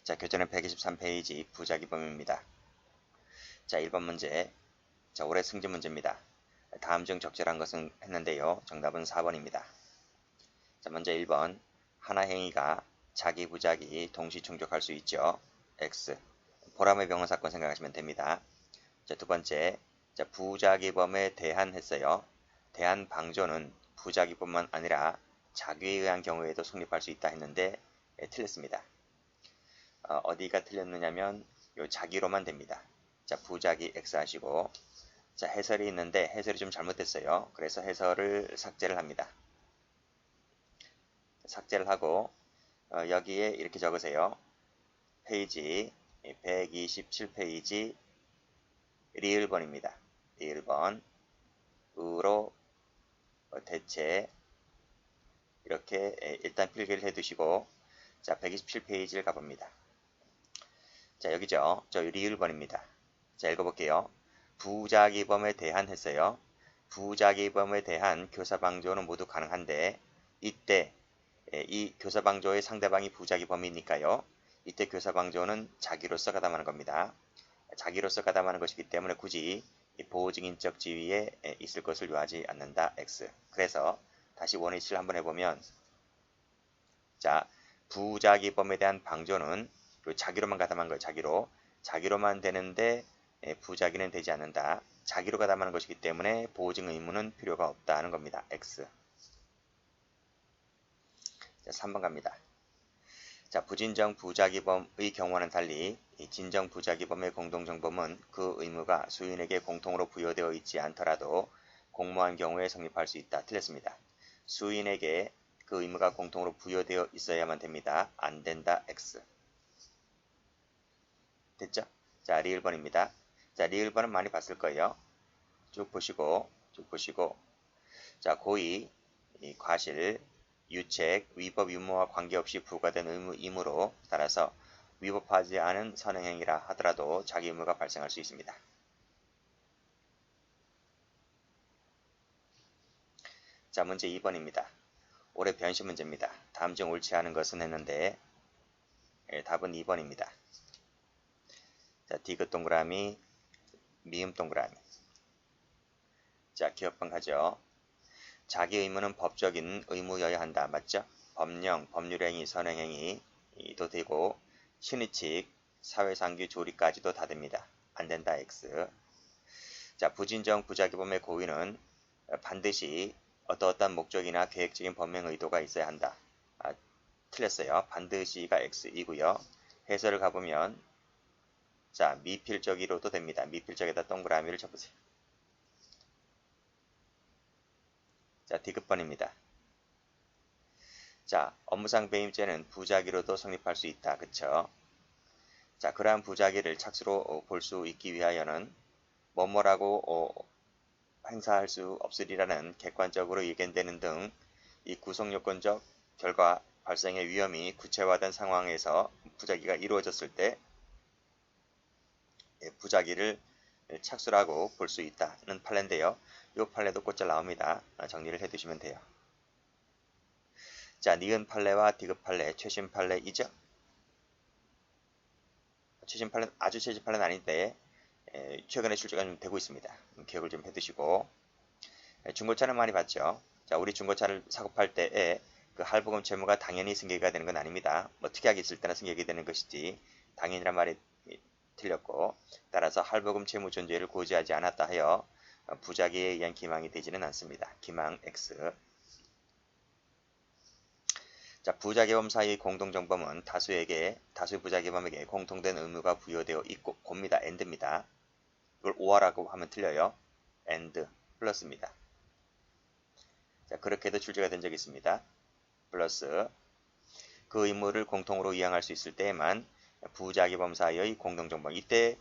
자, 교재는 123페이지 부작위범입니다. 자, 1번 문제. 자, 올해 승진 문제입니다. 다음 중 적절한 것은 했는데요. 정답은 4번입니다. 자, 먼저 1번. 하나 행위가 자기 부작위 동시 충족할 수 있죠. X. 보람의 병원 사건 생각하시면 됩니다. 자, 두 번째. 자, 부작위범에 대한 했어요. 대한 방조는 부작위뿐만 아니라 자기에 의한 경우에도 성립할 수 있다 했는데 틀렸습니다. 어디가 틀렸느냐면 요 자기로만 됩니다. 자, 부작위 X 하시고, 자, 해설이 있는데 해설이 좀 잘못됐어요. 그래서 해설을 삭제를 합니다. 삭제를 하고 여기에 이렇게 적으세요. 페이지 127페이지 리을번입니다. 리을번 으로 대체 이렇게 일단 필기를 해두시고, 자, 127페이지를 가봅니다. 자, 여기죠. 저 리을번입니다. 자, 읽어볼게요. 부작위범에 대한 했어요. 부작위범에 대한 교사방조는 모두 가능한데 이때 이 교사방조의 상대방이 부작위범이니까요. 이때 교사방조는 자기로서 가담하는 겁니다. 자기로서 가담하는 것이기 때문에 굳이 보호증인적 지위에 있을 것을 요하지 않는다. X. 그래서 다시 원위치를 한번 해보면, 자, 부작위범에 대한 방조는 자기로만 가담한 거예요. 자기로만 되는데 부작위는 되지 않는다. 자기로 가담하는 것이기 때문에 보호증 의무는 필요가 없다는 겁니다. X. 자, 3번 갑니다. 자, 부진정 부작위범의 경우와는 달리 이 진정 부작위범의 공동정범은 그 의무가 수인에게 공통으로 부여되어 있지 않더라도 공모한 경우에 성립할 수 있다. 틀렸습니다. 수인에게 그 의무가 공통으로 부여되어 있어야만 됩니다. 안 된다. X. 됐죠? 자, 리을번입니다. 자, 리을번은 많이 봤을 거예요. 쭉 보시고, 자, 고의, 과실, 유책, 위법 유무와 관계없이 부과된 의무이므로 따라서 위법하지 않은 선행행위라 하더라도 자기 의무가 발생할 수 있습니다. 자, 문제 2번입니다. 올해 변시 문제입니다. 다음 중 옳지 않은 것은 했는데 답은 2번입니다. 자, 디귿 동그라미, 미음 동그라미. 자, 기억방 가죠. 자기 의무는 법적인 의무여야 한다. 맞죠? 법령, 법률행위, 선행행위도 되고 신의칙, 사회상규, 조리까지도 다 됩니다. 안 된다. X. 자, 부진정 부작위범의 고의는 반드시 어떠한 목적이나 계획적인 범행 의도가 있어야 한다. 틀렸어요. 반드시가 X이고요. 해설을 가보면, 자, 미필적이로도 됩니다. 미필적에다 동그라미를 쳐보세요. 자, 디귿번입니다. 자, 업무상 배임죄는 부작위로도 성립할 수 있다. 그쵸? 자, 그러한 부작위를 착수로 볼 수 있기 위하여는 뭐뭐라고 행사할 수 없으리라는 객관적으로 예견되는 등 이 구성요건적 결과 발생의 위험이 구체화된 상황에서 부작위가 이루어졌을 때 부작위를 착수라고 볼 수 있다는 판례인데요. 이 판례도 곧잘 나옵니다. 정리를 해두시면 돼요. 자, 니은 판례와 디귿 판례, 최신 판례이죠. 최신 판례는 아주 최신 판례는 아닌데 최근에 출제가 좀 되고 있습니다. 기억을 좀 해두시고, 중고차는 많이 봤죠. 자, 우리 중고차를 사고 팔 때에 그 할부금 채무가 당연히 승계가 되는 건 아닙니다. 뭐 특약이 있을 때는 승계가 되는 것이지 당연이란 말이 틀렸고, 따라서 할부금 채무 존재를 고지하지 않았다 하여 부작위에 의한 기망이 되지는 않습니다. 기망 X. 자, 부작위범 사이의 공동정범은 다수의 부작위범에게 공통된 의무가 부여되어 있고, 곱니다. and입니다. 이걸 오하라고 하면 틀려요. and 플러스입니다. 자, 그렇게도 출제가 된 적이 있습니다. 플러스 그 의무를 공통으로 이행할 수 있을 때에만 부작위범 사이의 공동정범. 이때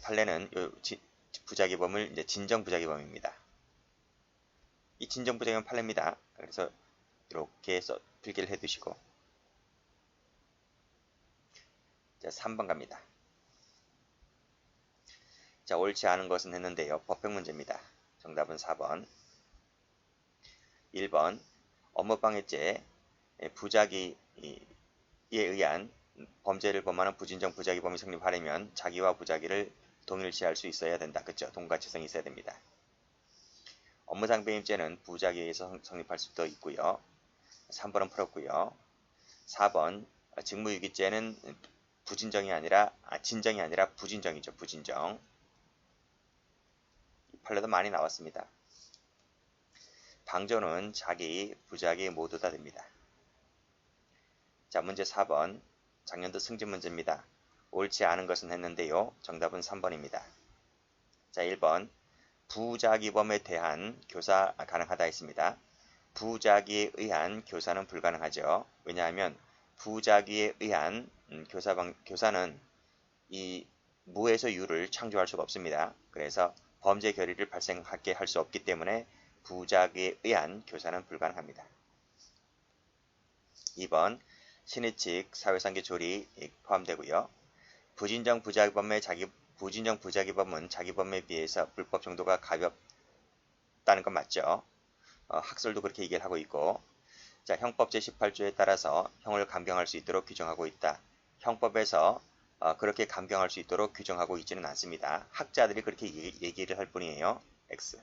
판례는 부작위범을 이제 진정 부작위범입니다. 이 진정 부작위범 판례입니다. 그래서 이렇게 해서 필기를 해두시고, 자, 3번 갑니다. 자, 옳지 않은 것은 했는데요. 법행 문제입니다. 정답은 4번. 1번 업무방해죄 부작위에 의한 범죄를 범하는 부진정 부작위범이 성립하려면 자기와 부작위를 동일시할 수 있어야 된다. 그쵸? 동가치성이 있어야 됩니다. 업무상배임죄는 부작위에 의해서 성립할 수도 있고요. 3번은 풀었고요. 4번 직무유기죄는 진정이 아니라 부진정이죠. 부진정. 판례도 많이 나왔습니다. 방조는 자기, 부작위 모두 다 됩니다. 자, 문제 4번. 작년도 승진 문제입니다. 옳지 않은 것은 했는데요. 정답은 3번입니다. 자, 1번. 부작위범에 대한 교사 가능하다 했습니다. 부작위에 의한 교사는 불가능하죠. 왜냐하면 부작위에 의한 교사는 이 무에서 유를 창조할 수가 없습니다. 그래서 범죄 결의를 발생하게 할 수 없기 때문에 부작위에 의한 교사는 불가능합니다. 2번 신의칙 사회상계 조리 포함되고요. 부진정 부작위범은 자기 범에 비해서 불법 정도가 가볍다는 건 맞죠. 학설도 그렇게 얘기를 하고 있고, 자, 형법 제18조에 따라서 형을 감경할 수 있도록 규정하고 있다. 형법에서 그렇게 감경할 수 있도록 규정하고 있지는 않습니다. 학자들이 그렇게 얘기를 할 뿐이에요. X.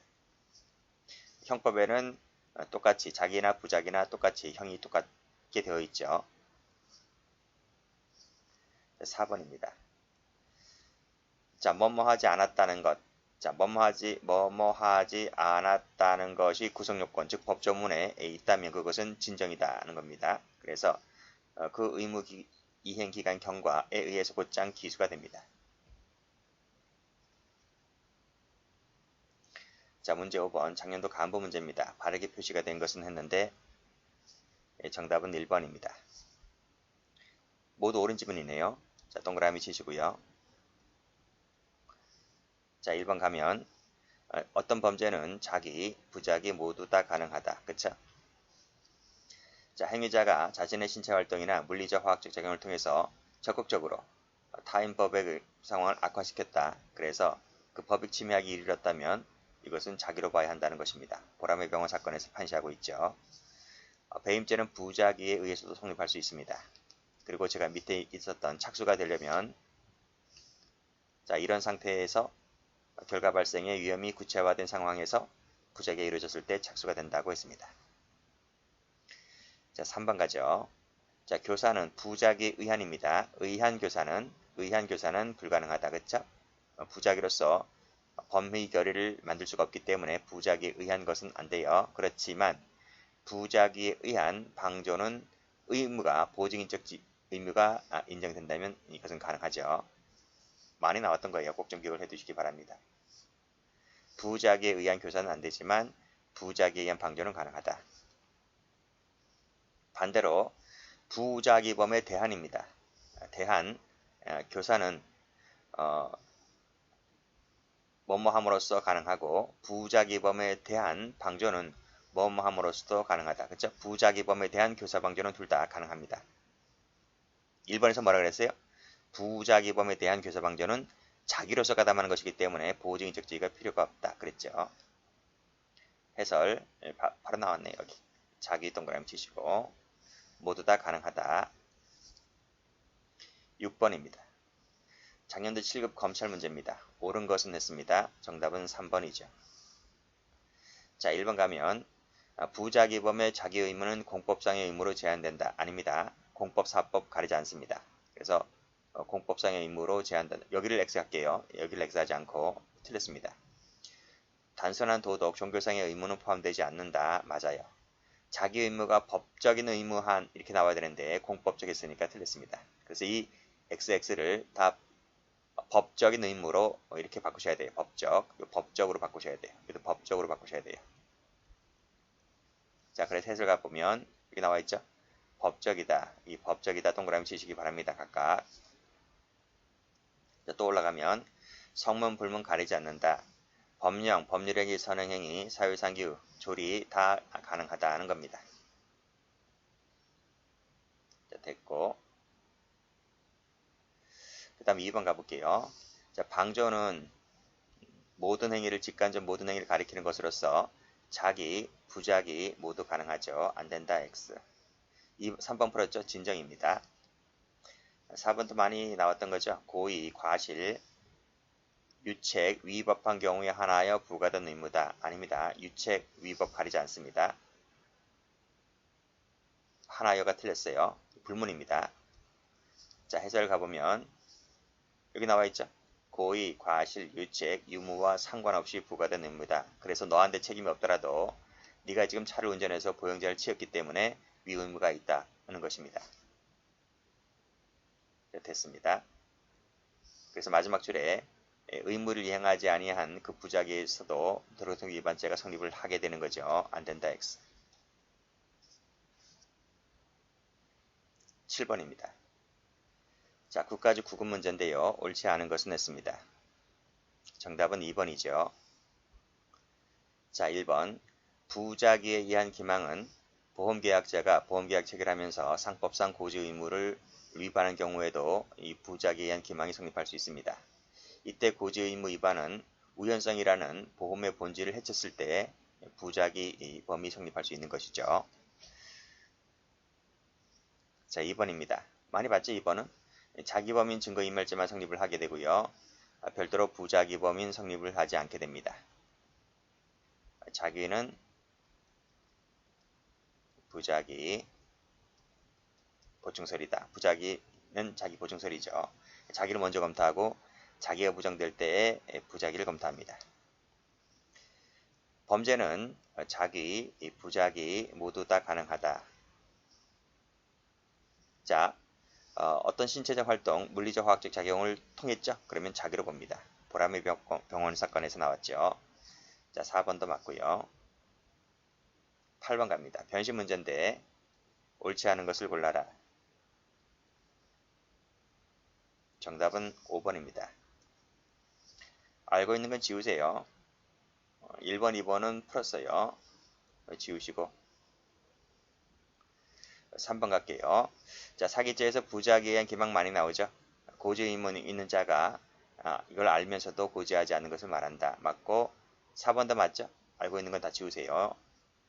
형법에는 똑같이 자기나 부작이나 똑같이 형이 똑같게 되어 있죠. 4번입니다. 자, 뭐뭐하지 않았다는 것. 자, 뭐뭐하지 않았다는 것이 구성요건, 즉 법조문에 있다면 그것은 진정이다는 겁니다. 그래서 그 의무 이행기간 경과에 의해서 곧장 기수가 됩니다. 자, 문제 5번. 작년도 간부 문제입니다. 바르게 표시가 된 것은 했는데 정답은 1번입니다. 모두 옳은 지문이네요. 자, 동그라미 치시고요. 자, 1번 가면 어떤 범죄는 자기, 부작위 모두 다 가능하다. 그쵸? 자, 행위자가 자신의 신체 활동이나 물리적, 화학적 작용을 통해서 적극적으로 타인 법의 상황을 악화시켰다. 그래서 그 법익 침해하기 이르렀다면 이것은 자기로 봐야 한다는 것입니다. 보라매 병원 사건에서 판시하고 있죠. 배임죄는 부작위에 의해서도 성립할 수 있습니다. 그리고 제가 밑에 있었던 착수가 되려면 자, 이런 상태에서 결과 발생의 위험이 구체화된 상황에서 부작위가 이루어졌을 때 착수가 된다고 했습니다. 자, 3번 가죠. 자, 교사는 부작위에 의한입니다. 의한 교사는 불가능하다. 그쵸? 부작위로서 범의 결의를 만들 수가 없기 때문에 부작위에 의한 것은 안 돼요. 그렇지만 부작위에 의한 방조는 보증인적 의무가 인정된다면 이것은 가능하죠. 많이 나왔던 거예요. 꼭 좀 기억을 해두시기 바랍니다. 부작위에 의한 교사는 안 되지만 부작위에 의한 방조는 가능하다. 반대로 부작위범의 대한입니다. 교사는 뭐뭐함으로써 가능하고 부작위범에 대한 방조는 뭐뭐함으로써도 가능하다. 그렇죠? 부작위범에 대한 교사 방조는 둘 다 가능합니다. 1번에서 뭐라 그랬어요? 부작위범에 대한 교사 방조는 자기로서 가담하는 것이기 때문에 보증인적 지위가 필요가 없다. 그랬죠? 해설 바로 나왔네요. 여기 자기 동그라미 치시고 모두 다 가능하다. 6번입니다. 작년도 7급 검찰 문제입니다. 옳은 것은 했습니다. 정답은 3번이죠. 자, 1번 가면 부작위범의 자기 의무는 공법상의 의무로 제한된다. 아닙니다. 공법, 사법 가리지 않습니다. 그래서 공법상의 의무로 제한된다. 여기를 X 할게요. 여기를 X 하지 않고 틀렸습니다. 단순한 도덕, 종교상의 의무는 포함되지 않는다. 맞아요. 자기 의무가 법적인 의무한 이렇게 나와야 되는데 공법적 했으니까 틀렸습니다. 그래서 이 XX를 다 법적인 의무로 이렇게 바꾸셔야 돼요. 법적으로 바꾸셔야 돼요. 여기도 법적으로 바꾸셔야 돼요. 자, 그래서 해설가 보면 여기 나와 있죠. 법적이다. 이 법적이다 동그라미 치시기 바랍니다. 각각. 자, 또 올라가면 성문, 불문 가리지 않는다. 법령, 법률행위, 선행행위, 사유상규, 조리 다 가능하다는 겁니다. 자, 됐고. 그 다음 2번 가볼게요. 자, 방조는 모든 행위를 직간접 모든 행위를 가리키는 것으로서 자기, 부작위 모두 가능하죠. 안된다. X. 3번 풀었죠. 진정입니다. 4번도 많이 나왔던 거죠. 고의, 과실, 유책, 위법한 경우에 하나여 부과된 의무다. 아닙니다. 유책, 위법 가리지 않습니다. 하나여가 틀렸어요. 불문입니다. 자, 해설 가보면 여기 나와 있죠. 고의, 과실, 유책, 유무와 상관없이 부과된 의무다. 그래서 너한테 책임이 없더라도 네가 지금 차를 운전해서 보행자를 치었기 때문에 위 의무가 있다 하는 것입니다. 됐습니다. 그래서 마지막 줄에 의무를 이행하지 아니한 그 부작위에서도 도로교통 위반죄가 성립을 하게 되는 거죠. 안 된다 X. 7번입니다. 자, 국가주 구급 문제인데요. 옳지 않은 것은 했습니다. 정답은 2번이죠. 자, 1번. 부작위에 의한 기망은 보험계약자가 보험계약 체결하면서 상법상 고지 의무를 위반한 경우에도 이 부작위에 의한 기망이 성립할 수 있습니다. 이때 고지 의무 위반은 우연성이라는 보험의 본질을 해쳤을 때 부작위 범위 성립할 수 있는 것이죠. 자, 2번입니다. 많이 봤죠, 2번은? 자기범인 증거인멸죄만 성립을 하게 되고요. 별도로 부작위범인 성립을 하지 않게 됩니다. 자기는 부작위 보충설이다. 부작위는 자기 보충설이죠. 자기를 먼저 검토하고 자기가 부정될 때에 부작위를 검토합니다. 범죄는 자기, 부작위 모두 다 가능하다. 자, 어떤 신체적 활동, 물리적 화학적 작용을 통했죠? 그러면 자기로 봅니다. 보람의 병원 사건에서 나왔죠. 자, 4번도 맞고요. 8번 갑니다. 변신 문제인데 옳지 않은 것을 골라라. 정답은 5번입니다. 알고 있는 건 지우세요. 1번, 2번은 풀었어요. 지우시고 3번 갈게요. 자, 사기죄에서 부작위에 의한 기망 많이 나오죠. 고지 의문이 있는 자가 이걸 알면서도 고지하지 않는 것을 말한다. 맞고 4번도 맞죠? 알고 있는 건 다 지우세요.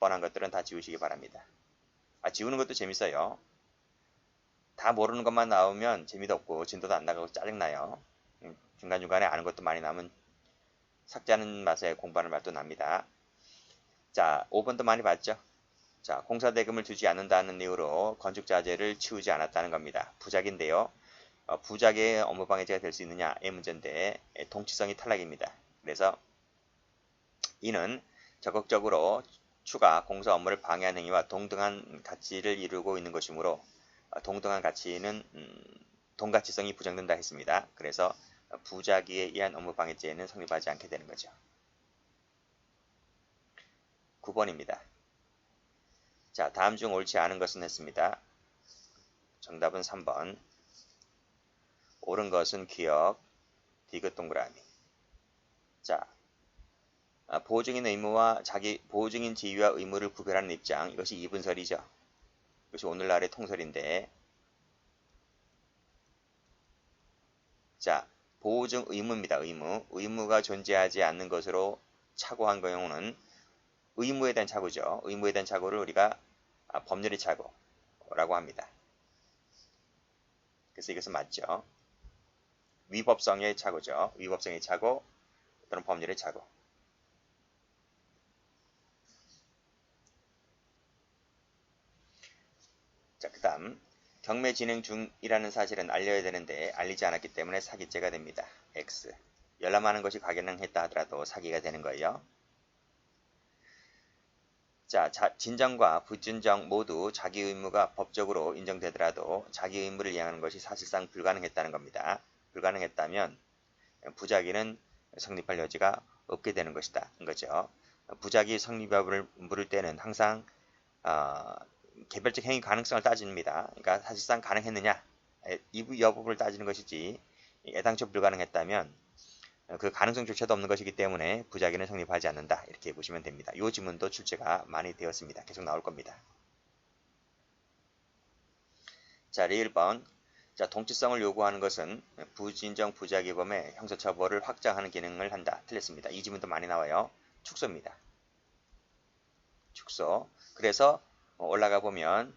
뻔한 것들은 다 지우시기 바랍니다. 지우는 것도 재밌어요. 다 모르는 것만 나오면 재미도 없고 진도도 안 나가고 짜증나요. 중간중간에 아는 것도 많이 나오면 삭제하는 맛에 공부하는 맛도 납니다. 자, 5번도 많이 봤죠? 자, 공사대금을 주지 않는다는 이유로 건축자재를 치우지 않았다는 겁니다. 부작인데요. 부작의 업무방해죄가 될 수 있느냐의 문제인데 동치성이 탈락입니다. 그래서 이는 적극적으로 추가 공사 업무를 방해한 행위와 동등한 가치를 이루고 있는 것이므로 동등한 가치는 동가치성이 부정된다 했습니다. 그래서 부작위에 의한 업무방해죄는 성립하지 않게 되는 거죠. 9번입니다. 자, 다음 중 옳지 않은 것은 했습니다. 정답은 3번. 옳은 것은 기억, 디귿 동그라미. 자, 보호증인 의무와 보호증인 지위와 의무를 구별하는 입장, 이것이 이분설이죠. 이것이 오늘날의 통설인데, 자, 보호증 의무입니다. 의무가 존재하지 않는 것으로 착오한 경우는 의무에 대한 착오죠. 의무에 대한 착오를 우리가 법률의 착오라고 합니다. 그래서 이것은 맞죠. 위법성의 착오죠. 위법성의 착오 또는 법률의 착오. 자, 그 다음 경매 진행 중이라는 사실은 알려야 되는데 알리지 않았기 때문에 사기죄가 됩니다. X. 열람하는 것이 가능했다 하더라도 사기가 되는 거예요. 자, 진정과 부진정 모두 자기 의무가 법적으로 인정되더라도 자기 의무를 이행하는 것이 사실상 불가능했다는 겁니다. 불가능했다면 부작위는 성립할 여지가 없게 되는 것이다. 거죠. 부작위 성립을 물을 때는 항상 개별적 행위 가능성을 따집니다. 그러니까 사실상 가능했느냐 이 여부를 따지는 것이지 애당초 불가능했다면 그 가능성조차도 없는 것이기 때문에 부작위는 성립하지 않는다. 이렇게 보시면 됩니다. 이 지문도 출제가 많이 되었습니다. 계속 나올 겁니다. 자, 1번. 자, 동치성을 요구하는 것은 부진정 부작위범의 형사처벌을 확장하는 기능을 한다. 틀렸습니다. 이 지문도 많이 나와요. 축소입니다. 축소. 그래서 올라가 보면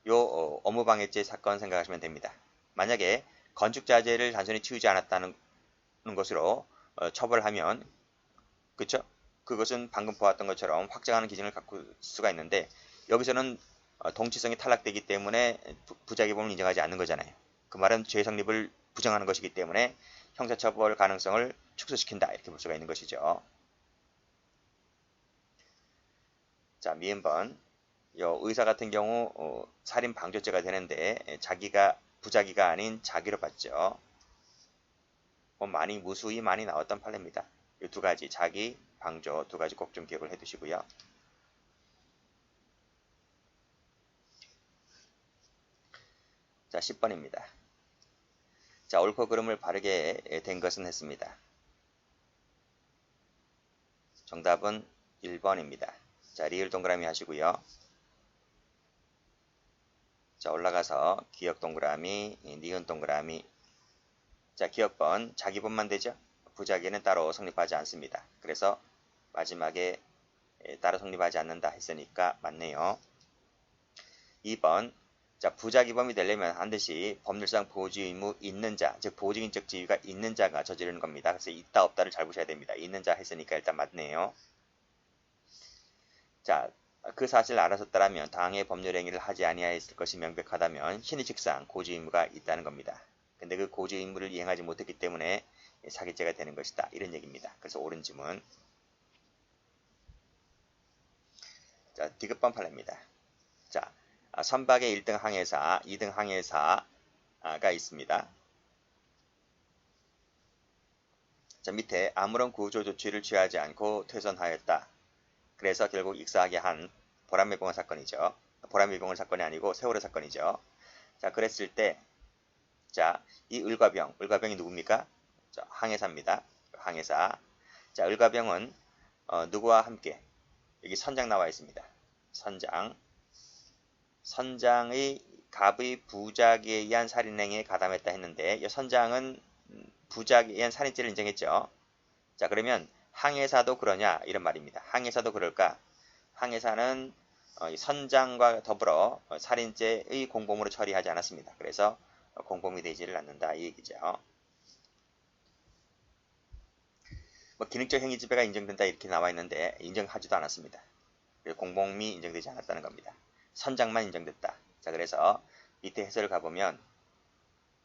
요 업무방해죄 사건 생각하시면 됩니다. 만약에 건축자재를 단순히 치우지 않았다는 것으로 처벌하면, 그쵸? 그것은 방금 보았던 것처럼 확정하는 기준을 갖고 수가 있는데, 여기서는 동치성이 탈락되기 때문에 부작위범을 인정하지 않는 거잖아요. 그 말은 죄 성립을 부정하는 것이기 때문에 형사처벌 가능성을 축소시킨다, 이렇게 볼 수가 있는 것이죠. 자, 미음번. 의사 같은 경우 살인 방조죄가 되는데 자기가 부작위가 아닌 자기로 봤죠. 무수히 많이 나왔던 판례입니다. 이 두 가지, 자기, 방조 두 가지 꼭 좀 기억을 해두시고요. 자, 10번입니다. 자, 옳고 그름을 바르게 된 것은 했습니다. 정답은 1번입니다. 자, 리을 동그라미 하시고요. 자, 올라가서 기억 동그라미, 니은 동그라미. 자, 기억번, 자기번만 되죠? 부작위는 따로 성립하지 않습니다. 그래서 마지막에 따로 성립하지 않는다 했으니까 맞네요. 2번, 자, 부작위범이 되려면 반드시 법률상 보호지 의무 있는 자, 즉 보호직인적 지위가 있는 자가 저지르는 겁니다. 그래서 있다 없다를 잘 보셔야 됩니다. 있는 자 했으니까 일단 맞네요. 자, 그 사실을 알았었다면 당해 법률 행위를 하지 아니하였을 것이 명백하다면 신의칙상 고지 의무가 있다는 겁니다. 근데 그 고지 의무를 이행하지 못했기 때문에 사기죄가 되는 것이다, 이런 얘기입니다. 그래서 옳은 지문. 자, 디귿번 판례입니다. 자, 선박의 1등 항해사, 2등 항해사가 있습니다. 자, 밑에 아무런 구조 조치를 취하지 않고 퇴선하였다. 그래서 결국 익사하게 한 보람매봉원 사건이죠. 보람매봉원 사건이 아니고 세월호 사건이죠. 자, 그랬을 때, 자, 이 을과병이 누굽니까? 자, 항해사입니다. 항해사. 자, 을과병은 누구와 함께? 여기 선장 나와 있습니다. 선장의 갑의 부작위에 의한 살인행위에 가담했다 했는데, 이 선장은 부작위에 의한 살인죄를 인정했죠. 자, 그러면 항해사도 그러냐, 이런 말입니다. 항해사도 그럴까? 항해사는 선장과 더불어 살인죄의 공범으로 처리하지 않았습니다. 그래서 공범이 되지를 않는다, 이 얘기죠. 기능적 행위지배가 인정된다 이렇게 나와 있는데 인정하지도 않았습니다. 그래서 공범이 인정되지 않았다는 겁니다. 선장만 인정됐다. 자, 그래서 밑에 해설을 가보면,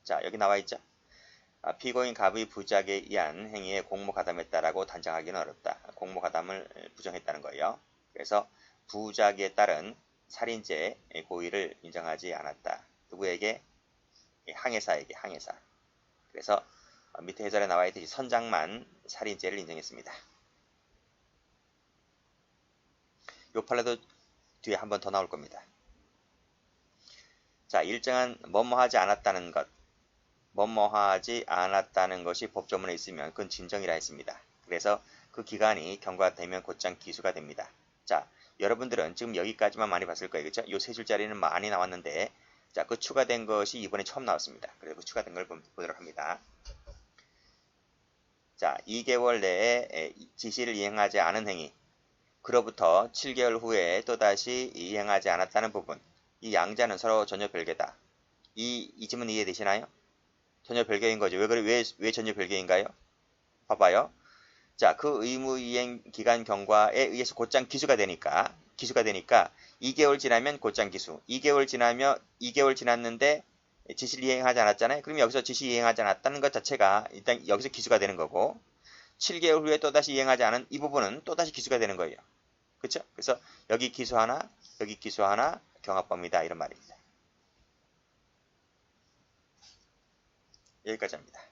자, 여기 나와 있죠. 피고인 갑의 부작에 의한 행위에 공모가담했다라고 단정하기는 어렵다. 공모가담을 부정했다는 거예요. 그래서 부작에 따른 살인죄 고의를 인정하지 않았다. 누구에게? 항해사에게, 항해사. 그래서 밑에 해설에 나와 있듯이 선장만 살인죄를 인정했습니다. 요 판례도 뒤에 한 번 더 나올 겁니다. 자, 일정한 뭐뭐하지 않았다는 것, 뭐뭐하지 않았다는 것이 법조문에 있으면 그건 진정이라 했습니다. 그래서 그 기간이 경과되면 곧장 기수가 됩니다. 자, 여러분들은 지금 여기까지만 많이 봤을 거예요. 그렇죠? 요 세 줄짜리는 많이 나왔는데, 자, 그 추가된 것이 이번에 처음 나왔습니다. 그래서 그 추가된 걸 보도록 합니다. 자, 2개월 내에 지시를 이행하지 않은 행위, 그로부터 7개월 후에 또다시 이행하지 않았다는 부분, 이 양자는 서로 전혀 별개다. 이 지문 이해되시나요? 전혀 별개인 거죠. 왜 전혀 별개인가요? 봐봐요. 자, 그 의무 이행 기간 경과에 의해서 곧장 기수가 되니까 2개월 지나면 곧장 기수. 2개월 지났는데 지시를 이행하지 않았잖아요. 그럼 여기서 지시 이행하지 않았다는 것 자체가 일단 여기서 기수가 되는 거고, 7개월 후에 또다시 이행하지 않은 이 부분은 또다시 기수가 되는 거예요. 그렇죠? 그래서 여기 기수 하나, 여기 기수 하나, 경합범위다, 이런 말입니다. 여기까지 합니다.